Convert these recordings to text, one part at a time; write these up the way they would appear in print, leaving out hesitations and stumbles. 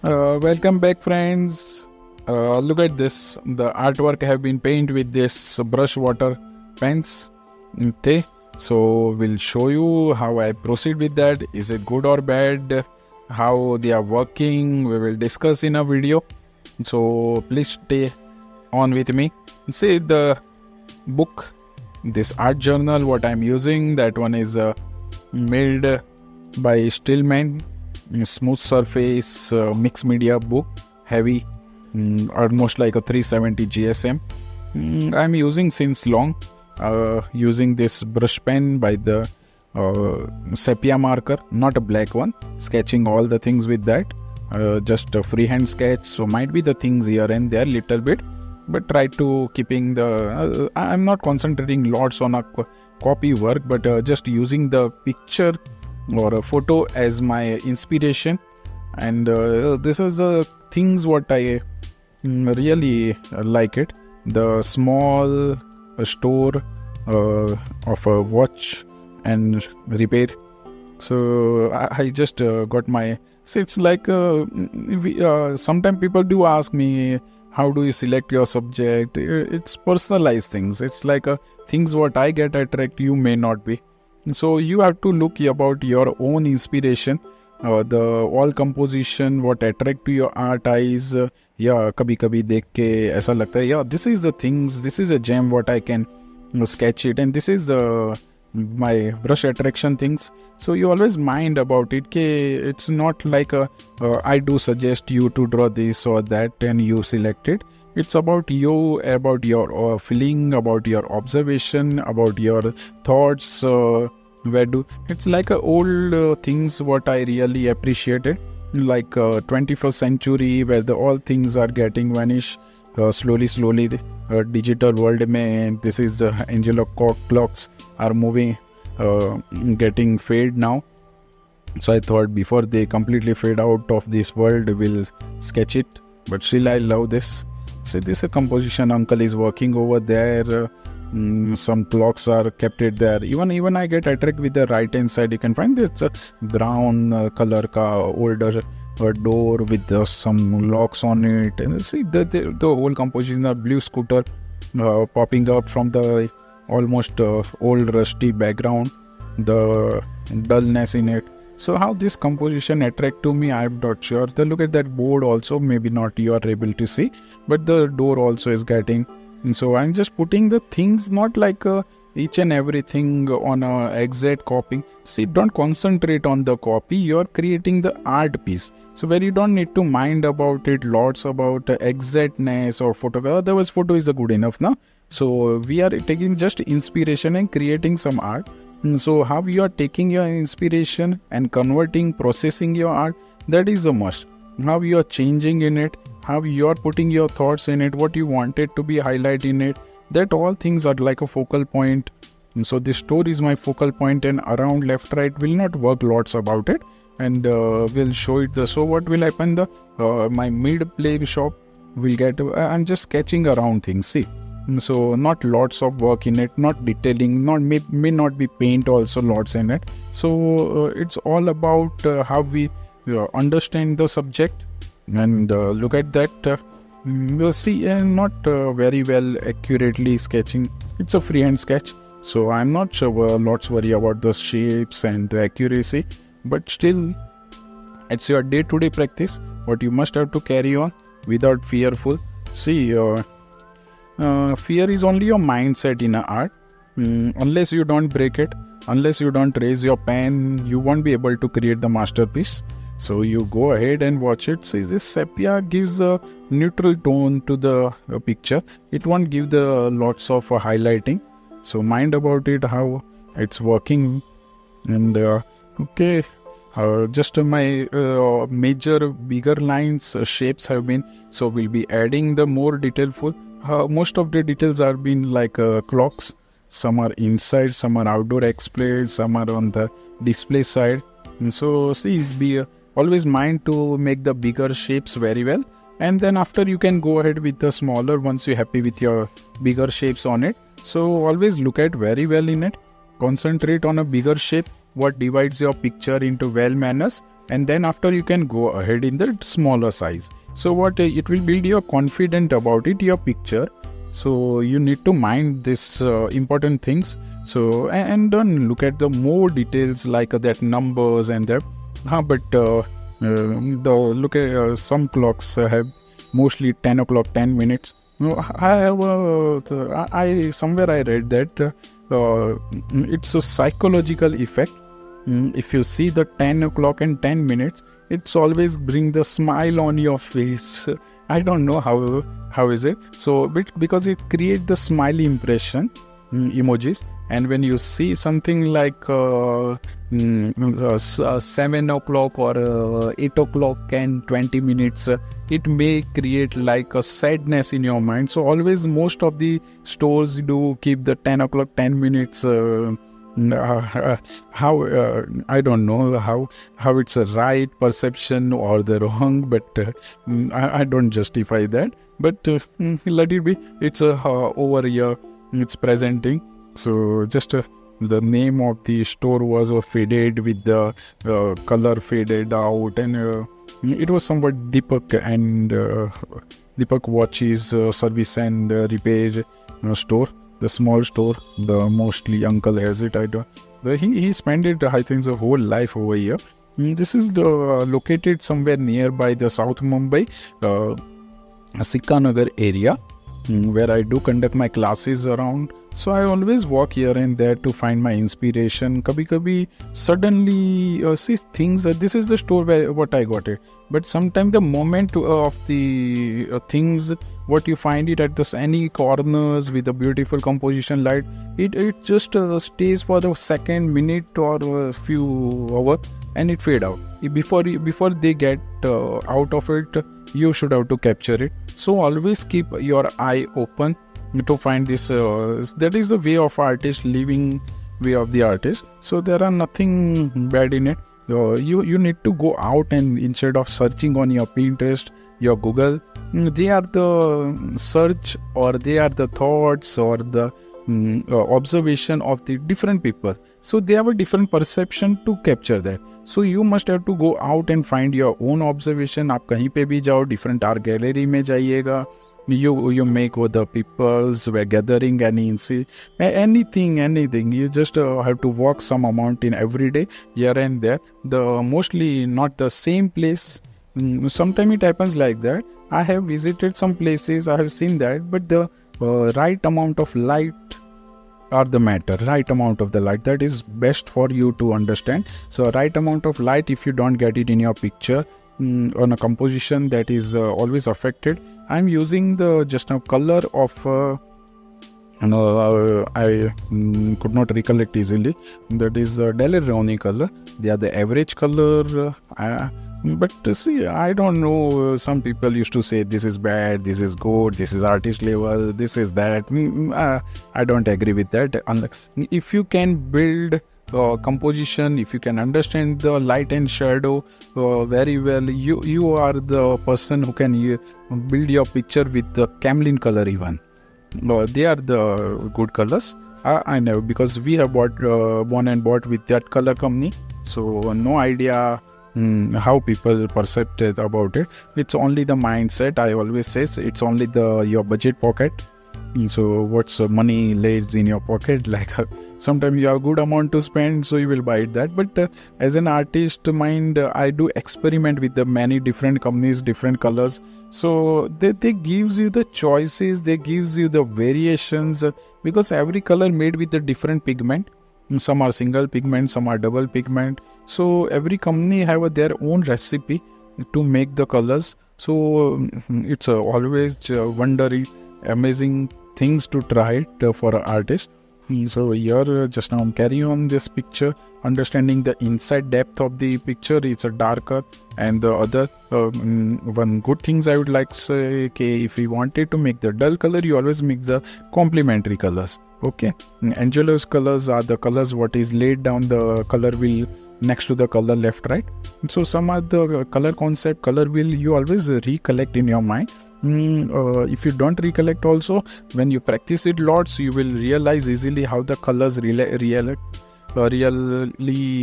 Welcome back, friends. Look at this. The artwork have been painted with this brush water pens. Okay, so we'll show you how I proceed with that. Is it good or bad? How they are working? We will discuss in a video. So please stay on with me. See the book, this art journal. What I'm using, that one is made by Stillman. Smooth surface mixed media book, heavy, almost like a 370 GSM. I'm using since long, using this brush pen by the sepia marker, not a black one, sketching all the things with that, just a freehand sketch, so might be the things here and there little bit, but try to keeping the I'm not concentrating lots on a copy work, but just using the picture or a photo as my inspiration. And this is things what I really like it. The small store of a watch and repair. So I just got my, so it's like sometimes people do ask me, how do you select your subject? It's personalized things. It's like things what I get attract, you may not be. So you have to look about your own inspiration, the all composition what attract to your art eyes. Yeah, कभी कभी देख के ऐसा लगता है, yeah, this is the things, this is a gem what I can sketch it, and this is my brush attraction things. So you always mind about it, it's not like I do suggest you to draw this or that and you select it. It's about you, about your feeling, about your observation, about your thoughts. It's like old things what I really appreciated, like 21st century where all things are getting vanish slowly. The digital world mein, this is analog clocks are moving, getting fade now. So I thought before they completely fade out of this world, we'll sketch it. But still I love this. So this composition uncle is working over there. Some clocks are kept it there. Even I get attracted with the right hand side. You can find this brown color ka older door with some locks on it. And see the whole composition, a blue scooter popping up from the almost old rusty background, the dullness in it. So how this composition attract to me, I'm not sure. The look at that board also, maybe not you are able to see, but the door also is getting. And so I'm just putting the things, not like each and everything on a exact copy. See, don't concentrate on the copy, you're creating the art piece. So where you don't need to mind about it, lots about exactness or photo, otherwise photo is good enough now. So we are taking just inspiration and creating some art. So how you are taking your inspiration and converting, processing your art, that is the must. How you are changing in it, how you are putting your thoughts in it, what you wanted to be highlight in it, that all things are like a focal point. And so this store is my focal point, and around left right will not work lots about it, and we'll show it. So what will happen, my mid play shop will get, I'm just sketching around things, see. So not lots of work in it, not detailing, not may not be paint also lots in it. So it's all about how we understand the subject. And look at that, you'll see not very well accurately sketching. It's a freehand sketch, so I'm not sure lots worry about the shapes and the accuracy, but still it's your day-to-day practice what you must have to carry on without fearful. See, fear is only your mindset in art. Unless you don't break it, unless you don't raise your pen, you won't be able to create the masterpiece. So you go ahead and watch it. So this sepia gives a neutral tone to the picture. It won't give the lots of highlighting. So mind about it, how it's working. And okay, just my major bigger lines, shapes have been. So we'll be adding the more detailful. Most of the details are been like clocks. Some are inside, some are outdoor display, some are on the display side. And so see, be always mind to make the bigger shapes very well, and then after you can go ahead with the smaller once you're happy with your bigger shapes on it. So always look at very well in it, concentrate on a bigger shape what divides your picture into well manners. and then after you can go ahead in the smaller size. So what it will build your confident about it, your picture. So you need to mind this important things. So and don't look at the more details like that numbers and that. The look at some clocks have mostly 10 o'clock 10 minutes. I have I somewhere I read that it's a psychological effect. If you see the 10 o'clock and 10 minutes, it's always bring the smile on your face. I don't know how is it so, because it create the smiley impression, emojis. And when you see something like 7 o'clock or 8 o'clock and 20 minutes, it may create like a sadness in your mind. So always most of the stores do keep the 10 o'clock 10 minutes. How I don't know how it's a right perception or the wrong, but I don't justify that. But let it be. It's over here. It's presenting. So just the name of the store was faded with the color faded out, and it was somewhat Deepak and Deepak Watches service and repair store. The small store, the mostly uncle has it. I don't. He spent it, I think, the whole life over here. This is located somewhere nearby the South Mumbai, Sikkanagar area, where I do conduct my classes around. So I always walk here and there to find my inspiration. Kabhi suddenly see things. This is the store where what I got it. But sometimes the moment of the things, what you find it at any corners with a beautiful composition light, it just stays for the second, minute or a few hours, and it fade out. Before they get out of it, you should have to capture it. So always keep your eye open to find this. That is the way of artist, living way of the artist. So there are nothing bad in it. You need to go out, and instead of searching on your Pinterest, your Google, they are the search, or they are the thoughts, or the observation of the different people. So they have a different perception to capture that. So you must have to go out and find your own observation. आप कहीं पे भी जाओ, different art gallery में जाइएगा. You make with the peoples were gathering, anything. You just have to walk some amount in every day, here and there. The mostly not the same place. Sometimes it happens like that. I have visited some places, I have seen that, but the right amount of light are the matter. Right amount of the light, that is best for you to understand. So right amount of light, if you don't get it in your picture, on a composition, that is always affected. I'm using the just now color of I could not recollect easily. That is Daler-Rowney color. They are the average color. But see, I don't know. Some people used to say this is bad, this is good, this is artist level, this is that. I don't agree with that. If you can build composition, if you can understand the light and shadow very well, you are the person who can build your picture with the Camlin color even. They are the good colors. I know, because we have born and bought with that color company. So no idea how people perceive about it. It's only the mindset. I always say it's only your budget pocket. So what's money lays in your pocket, like sometimes you have a good amount to spend, so you will buy that. But as an artist mind, I do experiment with the many different companies, different colors. So they gives you the choices, they gives you the variations, because every color made with a different pigment. Some are single pigment, some are double pigment. So every company have their own recipe to make the colors. So it's always wonderful, amazing things to try it for an artist. So here just now I'm carrying on this picture, understanding the inside depth of the picture. It's a darker, and the other one good things I would like to say, okay, if you wanted to make the dull color, you always make the complementary colors. Okay, Angelo's colors are the colors what is laid down the color wheel next to the color left, right. So some are the color concept, color wheel you always recollect in your mind. If you don't recollect also, when you practice it lots, you will realize easily how the colors really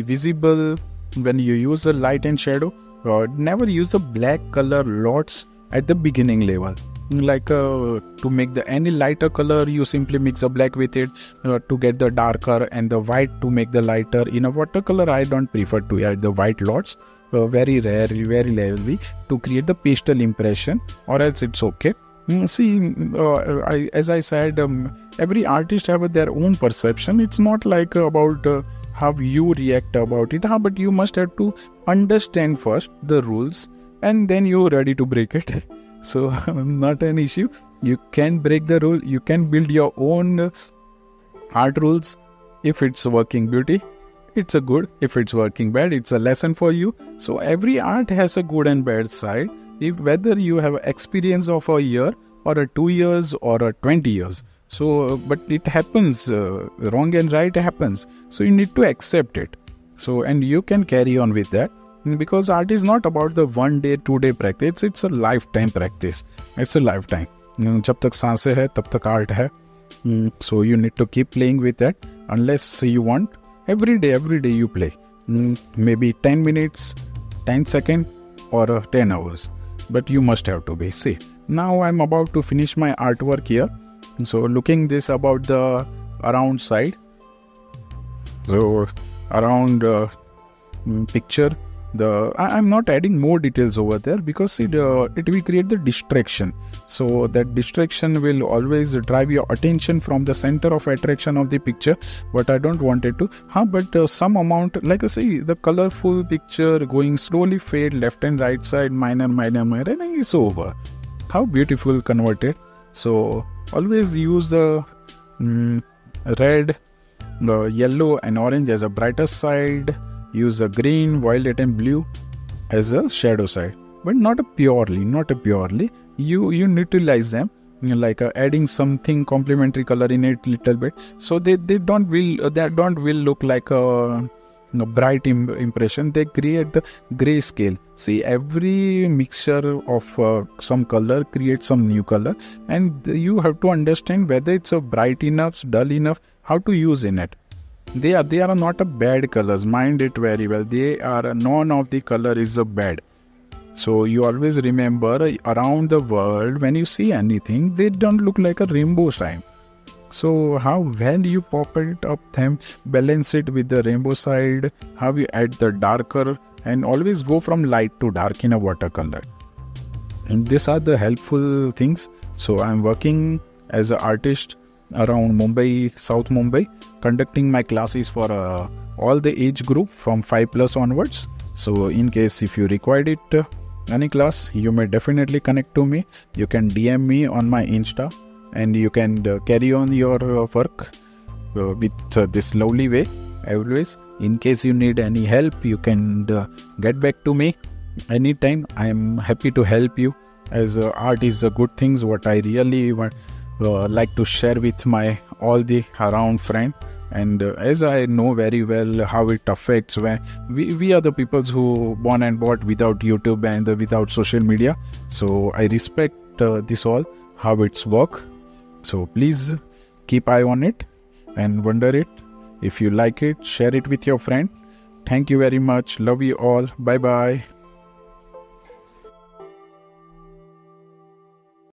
visible, when you use the light and shadow, never use the black color lots at the beginning level. Like to make the any lighter color, you simply mix the black with it to get the darker, and the white to make the lighter. In a watercolor, I don't prefer to add the white lots, very rarely to create the pastel impression, or else it's okay. See, as I said, every artist have their own perception. It's not like about how you react about it, but you must have to understand first the rules, and then you're ready to break it. So not an issue. You can break the rule. You can build your own art rules. If it's working beauty, it's a good. If it's working bad, it's a lesson for you. So every art has a good and bad side. If whether you have experience of a year or a 2 years or a 20 years. So, but it happens, wrong and right happens. So you need to accept it. So, and you can carry on with that. Because art is not about the 1 day, 2 day practice. It's a lifetime practice. It's a lifetime. जब तक सांसें है, तब तक art है. So you need to keep playing with that. Unless you want, every day you play. Maybe 10 minutes, 10 seconds, or 10 hours. But you must have to be. See, now I'm about to finish my artwork here. So looking this about the around side. So around picture. I'm not adding more details over there because it will create the distraction. So that distraction will always drive your attention from the center of attraction of the picture. But I don't want it to. But some amount, like I say, the colorful picture going slowly fade left and right side, minor, and it's over. How beautiful converted. So always use the red, yellow and orange as a brighter side. Use a green, violet and blue as a shadow side, but not a purely. You utilize them, like adding something complementary color in it little bit, so they don't will look like a bright impression. They create the gray scale. See, every mixture of some color creates some new color, and you have to understand whether it's a bright enough, dull enough, how to use in it. They are not a bad colors. Mind it very well. They are none of the color is a bad. So you always remember around the world when you see anything, they don't look like a rainbow sign. So how well you pop it up them, balance it with the rainbow side, how you add the darker, and always go from light to dark in a watercolor. And these are the helpful things. So I'm working as an artist around Mumbai, South Mumbai, conducting my classes for all the age group from 5+ onwards. So in case if you required it, any class, you may definitely connect to me. You can DM me on my Insta, and you can carry on your work with this lovely way. Always, in case you need any help, you can get back to me anytime. I am happy to help you, as art is a good things what I really want like to share with my all the around friend. And as I know very well how it affects when we are the people who born and bought without YouTube and without social media. So I respect this all how it's work. So please keep eye on it and wonder it. If you like it, share it with your friend. Thank you very much. Love you all. Bye bye.